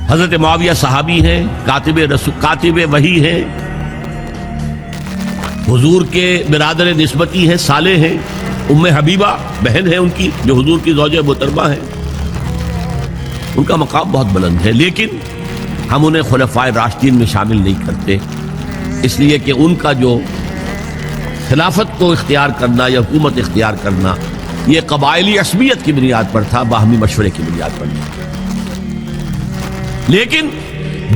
حضرت معاویہ صحابی ہیں، کاتب وحی ہیں، حضور کے برادر نسبتی ہیں، صالح ہیں، ام حبیبہ بہن ہے ان کی جو حضور کی زوجہ محترمہ ہیں، ان کا مقام بہت بلند ہے، لیکن ہم انہیں خلفائے راشدین میں شامل نہیں کرتے، اس لیے کہ ان کا جو خلافت کو اختیار کرنا یا حکومت اختیار کرنا یہ قبائلی عصبیت کی بنیاد پر تھا، باہمی مشورے کی بنیاد پر نہیں۔ لیکن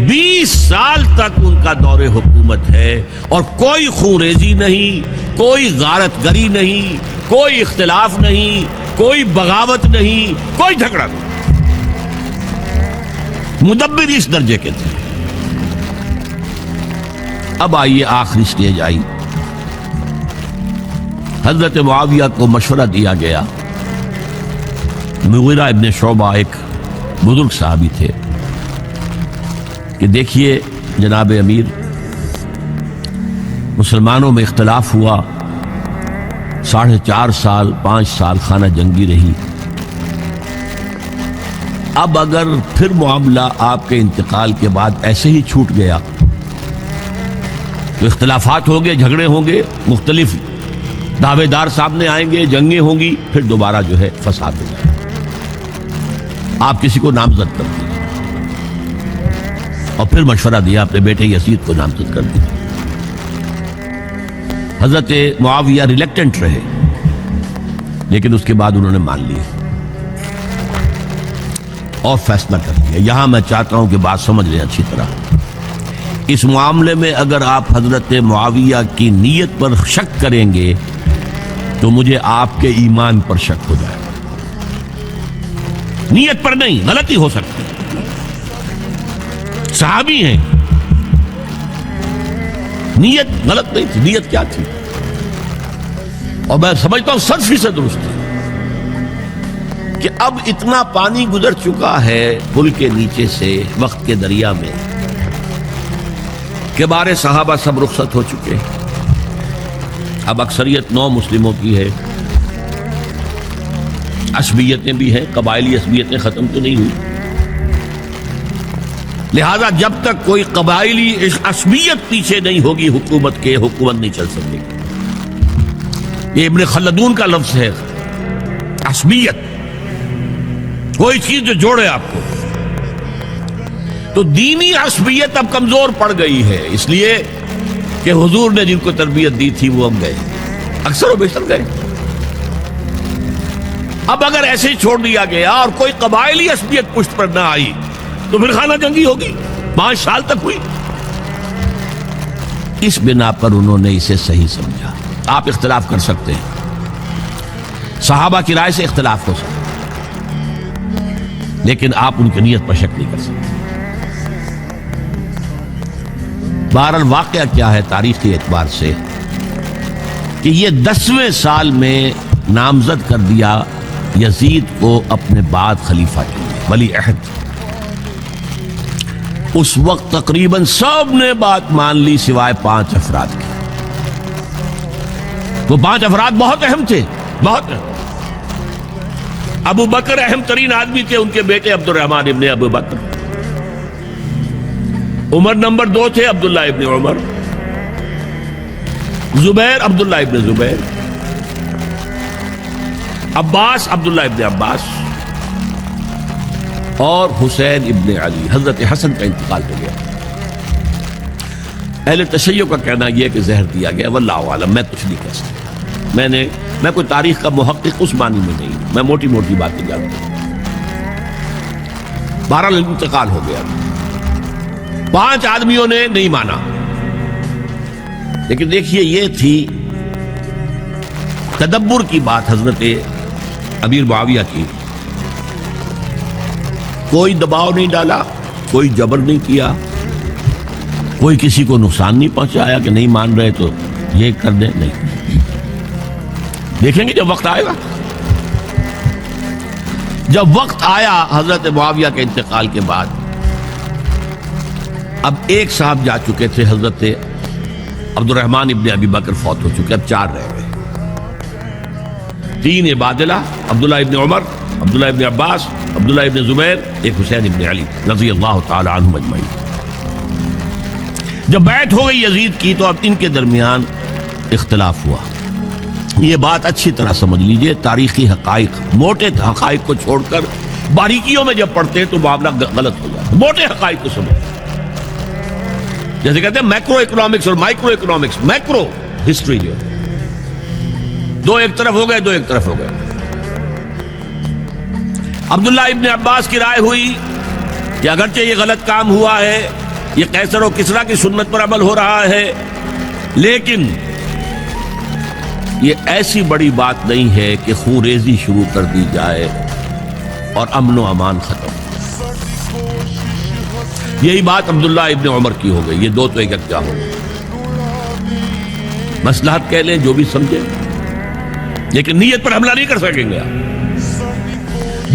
20 سال تک ان کا دور حکومت ہے اور کوئی خونریزی نہیں، کوئی غارت گری نہیں، کوئی اختلاف نہیں، کوئی بغاوت نہیں، کوئی جھگڑا نہیں۔ مدبر اس درجے کے تھے۔ اب آئیے آخری سٹیج آئی، حضرت معاویہ کو مشورہ دیا گیا۔ مغیرہ ابن شعبہ ایک بزرگ صحابی تھے کہ دیکھیے جناب امیر، مسلمانوں میں اختلاف ہوا، 4.5 سال 5 سال خانہ جنگی رہی، اب اگر پھر معاملہ آپ کے انتقال کے بعد ایسے ہی چھوٹ گیا تو اختلافات ہوں گے، جھگڑے ہوں گے، مختلف دعوے دار سامنے آئیں گے، جنگیں ہوں گی، پھر دوبارہ جو ہے فساد ہو جائے۔ آپ کسی کو نامزد کر دیجیے، اور پھر مشورہ دیا اپنے بیٹے یزید کو نامزد کر دیجیے۔ حضرت معاویہ ریلیکٹنٹ رہے، لیکن اس کے بعد انہوں نے مان لیا اور فیصلہ کر لیا۔ یہاں میں چاہتا ہوں کہ بات سمجھ لیں اچھی طرح۔ اس معاملے میں اگر آپ حضرت معاویہ کی نیت پر شک کریں گے تو مجھے آپ کے ایمان پر شک ہو جائے گا۔ نیت پر نہیں، غلطی ہو سکتی، صحابی ہیں، نیت غلط نہیں تھی، نیت کیا تھی؟ اور میں سمجھتا ہوں 100% درست ہے کہ اب اتنا پانی گزر چکا ہے پل کے نیچے سے وقت کے دریا میں کہ بارے صحابہ سب رخصت ہو چکے ہیں، اب اکثریت 9 مسلموں کی ہے، عصبیتیں بھی ہیں، قبائلی عصبیتیں ختم تو نہیں ہوئی، لہذا جب تک کوئی قبائلی عصبیت پیچھے نہیں ہوگی حکومت کے، حکومت نہیں چل سکے گی۔ یہ ابن خلدون کا لفظ ہے، عصبیت، کوئی چیز جو جوڑے آپ کو۔ تو دینی عصبیت اب کمزور پڑ گئی ہے، اس لیے کہ حضور نے جن کو تربیت دی تھی وہ اب گئے، اکثر و بیشتر گئے۔ اب اگر ایسے ہی چھوڑ دیا گیا اور کوئی قبائلی عصبیت پشت پر نہ آئی تو پھر خانہ جنگی ہوگی، 5 سال تک ہوئی۔ اس بنا پر انہوں نے اسے صحیح سمجھا۔ آپ اختلاف کر سکتے ہیں، صحابہ کی رائے سے اختلاف ہو سکتا ہے، لیکن آپ ان کی نیت پر شک نہیں کر سکتے۔ بہرحال واقعہ کیا ہے تاریخی اعتبار سے کہ یہ 10ویں سال میں نامزد کر دیا یزید کو اپنے بعد خلیفہ کے لیے، ولی عہد۔ اس وقت تقریباً سب نے بات مان لی سوائے 5 افراد کی۔ وہ 5 افراد بہت اہم تھے، بہت اہم۔ ابو بکر اہم ترین آدمی تھے، ان کے بیٹے عبد الرحمن ابن ابو بکر۔ عمر نمبر 2 تھے، عبداللہ ابن عمر۔ زبیر عبداللہ ابن زبیر۔ عباس عبداللہ ابن عباس، اور حسین ابن علی۔ حضرت حسن کا انتقال ہو گیا۔ اہل تشیع کا کہنا یہ کہ زہر دیا گیا، واللہ عالم، میں کچھ نہیں کہہ سکتا۔ میں کوئی تاریخ کا محقق اس معنی میں نہیں ہوں، میں موٹی موٹی باتیں جانتا ہوں۔ بہرحال انتقال ہو گیا، 5 آدمیوں نے نہیں مانا، لیکن دیکھیے یہ تھی تدبر کی بات حضرت امیر معاویہ کی۔ کوئی دباؤ نہیں ڈالا، کوئی جبر نہیں کیا، کوئی کسی کو نقصان نہیں پہنچایا کہ نہیں مان رہے تو یہ کر دیں، نہیں۔ دیکھیں گے جب وقت آئے گا۔ جب وقت آیا حضرت معاویہ کے انتقال کے بعد، اب ایک صاحب جا چکے تھے، حضرت عبد الرحمن ابن ابی بکر فوت ہو چکے، اب 4 رہ گئے۔ 3 عبادلہ، عبداللہ ابن عمر، عبداللہ ابن عباس، عبداللہ ابن زبیر، ایک حسین ابن علی رضی اللہ تعالی عنہم اجمعین۔ جب بیعت ہو گئی یزید کی تو اب ان کے درمیان اختلاف ہوا۔ یہ بات اچھی طرح سمجھ لیجئے، تاریخی حقائق، موٹے حقائق کو چھوڑ کر باریکیوں میں جب پڑھتے ہیں تو معاملہ غلط ہو جاتا ہے۔ موٹے حقائق کو سمجھ، جیسے کہتے ہیں میکرو اکنامکس اور مائکرو اکنامکس، میکرو ہسٹری جو ہے، دو ایک طرف ہو گئے، دو ایک طرف ہو گئے۔ عبداللہ ابن عباس کی رائے ہوئی کہ اگرچہ یہ غلط کام ہوا ہے، یہ قیصر و کسریٰ کی سنت پر عمل ہو رہا ہے، لیکن یہ ایسی بڑی بات نہیں ہے کہ خون ریزی شروع کر دی جائے اور امن و امان ختم۔ یہی بات عبداللہ ابن عمر کی ہو گئی، یہ دو تو ایک یکجا ہو گئے۔ مصلحت کہہ لیں جو بھی سمجھے، لیکن نیت پر حملہ نہیں کر سکیں گے آپ۔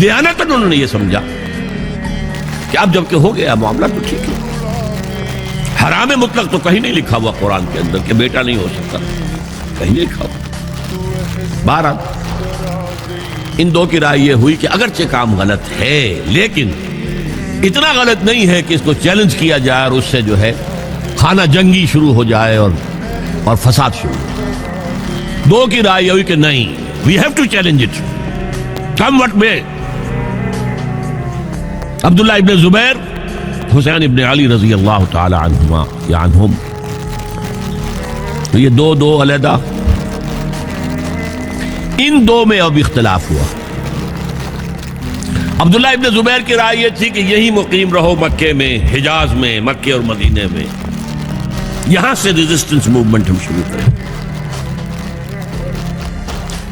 دیانتاً انہوں نے یہ سمجھا کہ اب جب کہ ہو گیا معاملہ تو ٹھیک ہے۔ حرام مطلق تو کہیں نہیں لکھا ہوا قرآن کے اندر کہ بیٹا نہیں ہو سکتا، کہیں نہیں لکھا ہوا۔ بہرحال ان دو کی رائے یہ ہوئی کہ اگرچہ کام غلط ہے لیکن اتنا غلط نہیں ہے کہ اس کو چیلنج کیا جائے اور اس سے جو ہے خانہ جنگی شروع ہو جائے اور فساد شروع ہو جائے۔ دو کی رائے یہ ہوئی کہ نہیں، we have to challenge it come what may. Abdullah ابن زبیر، حسین ابن علی رضی اللہ تعالی عنہما یا عنہم، تو یہ دو علیحدہ، ان دو میں اب اختلاف ہوا۔ عبداللہ ابن زبیر کی رائے یہ تھی کہ یہی مقیم رہو مکے میں، حجاز میں، مکے اور مدینے میں، یہاں سے ریزسٹنس موومنٹ ہم شروع کریں،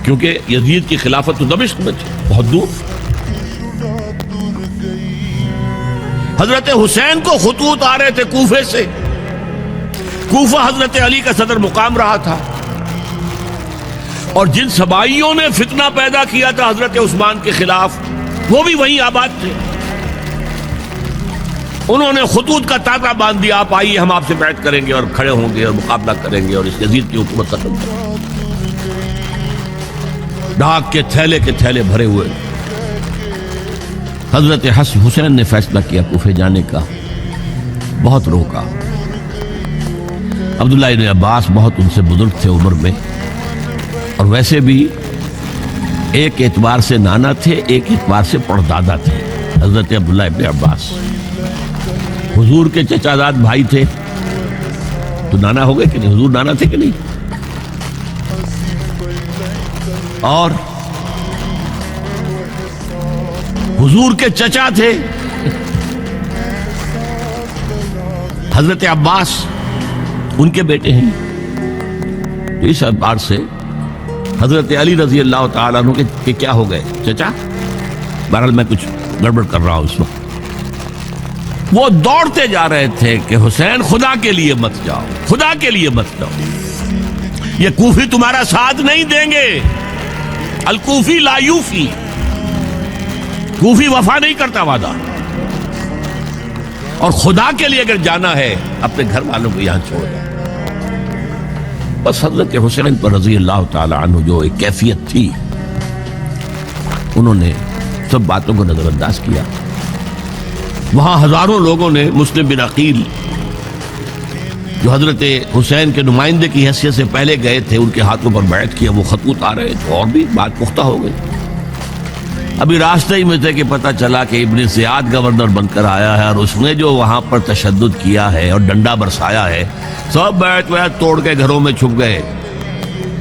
کیونکہ یزید کی خلافت تو دمشق میں تھی، بہت دور۔ حضرت حسین کو خطوط آ رہے تھے کوفے سے، کوفہ حضرت علی کا صدر مقام رہا تھا، اور جن سبائیوں نے فتنہ پیدا کیا تھا حضرت عثمان کے خلاف وہ بھی وہیں آباد تھے۔ انہوں نے خطوط کا تاطا باندھ دیا، آپ آئیے ہم آپ سے بیعت کریں گے اور کھڑے ہوں گے اور مقابلہ کریں گے اور اس یزید کی حکومت ختم کریں گے۔ ڈاک کے تھیلے بھرے ہوئے حضرت حسین نے فیصلہ کیا کوفے جانے کا، بہت روکا۔ عبداللہ ابن عباس بہت ان سے بزرگ تھے عمر میں، اور ویسے بھی ایک اعتبار سے نانا تھے، ایک اعتبار سے پردادا تھے حضرت عبداللہ ابن عباس۔ حضور کے چچا زاد بھائی تھے تو نانا ہو گئے کہ نہیں، حضور نانا تھے کہ نہیں، اور حضور کے چچا تھے حضرت عباس، ان کے بیٹے ہیں۔ تو اس اعتبار سے حضرت علی رضی اللہ تعالیٰ عنہ کے کیا ہو گئے، چچا۔ بہرحال میں کچھ گڑبڑ کر رہا ہوں اس وقت۔ وہ دوڑتے جا رہے تھے کہ حسین خدا کے لیے مت جاؤ، خدا کے لیے مت جاؤ، یہ کوفی تمہارا ساتھ نہیں دیں گے، الکوفی لا یوفی، کوفی وفا نہیں کرتا وعدہ، اور خدا کے لیے اگر جانا ہے اپنے گھر والوں کو یہاں چھوڑ دو۔ بس حضرت حسین پر رضی اللہ تعالی عنہ جو ایک کیفیت تھی، انہوں نے سب باتوں کو نظر انداز کیا۔ وہاں ہزاروں لوگوں نے مسلم بن عقیل جو حضرت حسین کے نمائندے کی حیثیت سے پہلے گئے تھے، ان کے ہاتھوں پر بیعت کیا، وہ خطوط آ رہے تھے، اور بھی بات پختہ ہو گئی۔ ابھی راستے ہی میں تھے کہ پتہ چلا کہ ابن زیاد گورنر بن کر آیا ہے، اور اس نے جو وہاں پر تشدد کیا ہے اور ڈنڈا برسایا ہے، سب بیعت توڑ کے گھروں میں چھپ گئے،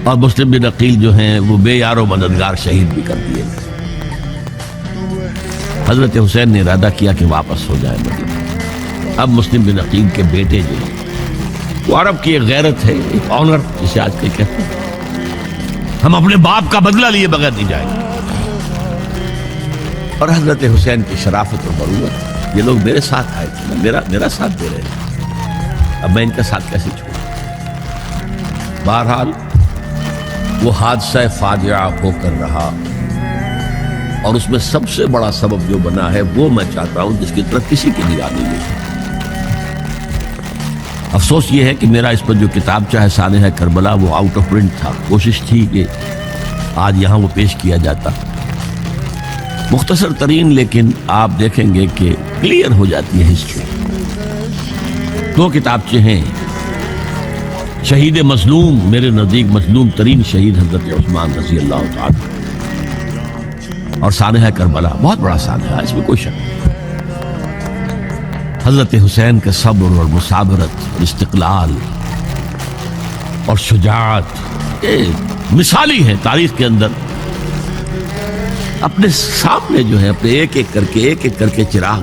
اور مسلم بن عقیل جو ہیں وہ بے یار و مددگار شہید بھی کر دیے گئے۔ حضرت حسین نے ارادہ کیا کہ واپس ہو جائے مدینہ۔ اب مسلم بن عقیل کے بیٹے جو ہیں، وہ عرب کی ایک غیرت ہے، ایک آنر جسے آج کے کہتے ہیں، ہم اپنے باپ کا بدلہ لیے بغیر نہیں جائیں گے، اور حضرت حسین کی شرافت اور بروت، یہ لوگ میرے ساتھ آئے تھے، میرا ساتھ دے رہے ہیں، اب میں ان کا ساتھ کیسے چھوڑوں۔ بہرحال وہ حادثہ فاجعہ ہو کر رہا، اور اس میں سب سے بڑا سبب جو بنا ہے وہ میں چاہتا ہوں جس کی طرف کسی کی نگاہ نہیں ہے۔ افسوس یہ ہے کہ میرا اس پر جو کتابچہ ہے سانحہ کربلا، وہ آؤٹ آف پرنٹ تھا۔ کوشش تھی کہ آج یہاں وہ پیش کیا جاتا، مختصر ترین، لیکن آپ دیکھیں گے کہ کلیئر ہو جاتی ہے ہسٹری. 2 کتابچے ہیں. شہید مظلوم، میرے نزدیک مظلوم ترین شہید حضرت عثمان رضی اللہ تعالی، اور سانحہ کربلا، بہت بڑا سانحہ، اس میں کوئی شک نہیں. حضرت حسین کے صبر اور مثابرت، استقلال اور شجاعت، یہ مثالی ہے تاریخ کے اندر. اپنے سامنے جو ہے اپنے ایک ایک کر کے چراغ